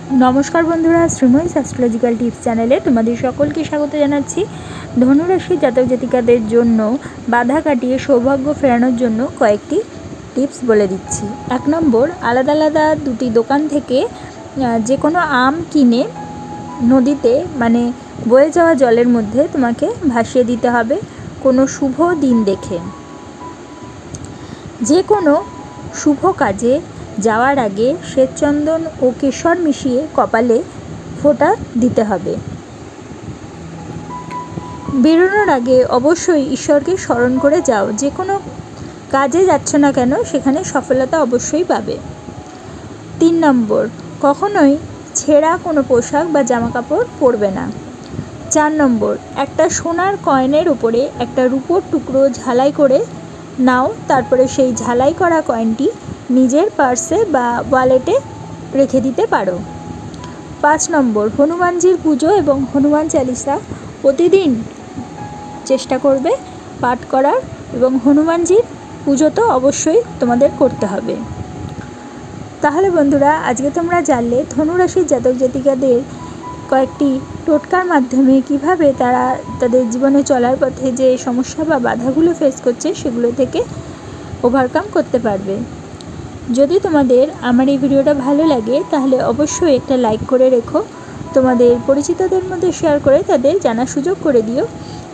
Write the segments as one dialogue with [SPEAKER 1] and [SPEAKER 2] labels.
[SPEAKER 1] নমস্কার বন্ধুরা, Sreemoyee astrological tips চ্যানেলে তোমাদের সকলকে স্বাগত জানাচ্ছি। ধনুরাশির জাতক জাতিকাদের জন্য বাধা কাটিয়ে সৌভাগ্য ফেরানোর জন্য কয়েকটি টিপস বলে দিচ্ছি। 1 নম্বর, আলাদা আলাদা দুটি দোকান থেকে যে কোনো আম কিনে নদীতে মানে বয়ে যাওয়া জলের মধ্যে তোমাকে ভাসিয়ে দিতে হবে কোনো শুভ দিন দেখে। যে কোনো শুভ কাজে যাওয়ার আগে শ্বেতচন্দন ও কেশর মিশিয়ে কপালে ফোঁটা দিতে হবে। বেরোনোর আগে অবশ্যই ঈশ্বরকে স্মরণ করে যাও। যে কোনো কাজে যাচ্ছ না কেন সেখানে সফলতা অবশ্যই পাবে। 3 নম্বর, কখনোই ছেঁড়া কোনো পোশাক বা জামাকাপড় পরবে না। 4 নম্বর, একটা সোনার কয়েনের উপরে একটা রূপোর টুকরো ঝালাই করে নাও, তারপরে সেই ঝালাই করা কয়েনটি নিজের পার্সে বা ওয়ালেটে রেখে দিতে পারো। 5 নম্বর, হনুমানজির পুজো এবং হনুমান চালিসা প্রতিদিন চেষ্টা করবে পাঠ করার, এবং হনুমানজির পুজো তো অবশ্যই তোমাদের করতে হবে। তাহলে বন্ধুরা, আজকে তোমরা জানলে ধনুরাশির জাতক জাতিকাদের কয়েকটি টোটকার মাধ্যমে কিভাবে তারা তাদের জীবনে চলার পথে যে সমস্যা বা বাধাগুলো ফেস করছে সেগুলো থেকে ওভারকাম করতে পারবে। যদি তোমাদের আমার এই ভিডিওটা ভালো লাগে তাহলে অবশ্যই একটা লাইক করে রেখো, তোমাদের পরিচিতদের মধ্যে শেয়ার করে তাদের জানার সুযোগ করে দিও,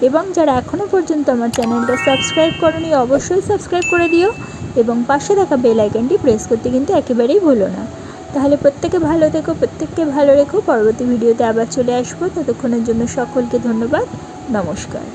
[SPEAKER 1] এবং যারা এখনও পর্যন্ত আমার চ্যানেলটা সাবস্ক্রাইব করোনি অবশ্যই সাবস্ক্রাইব করে দিও, এবং পাশে থাকা বেল আইকনটি প্রেস করতে কিন্তু একেবারেই ভুলো না। তাহলে প্রত্যেকে ভালো থেকো, প্রত্যেককে ভালো রেখো। পরবর্তী ভিডিওতে আবার চলে আসবো, ততক্ষণের জন্য সকলকে ধন্যবাদ, নমস্কার।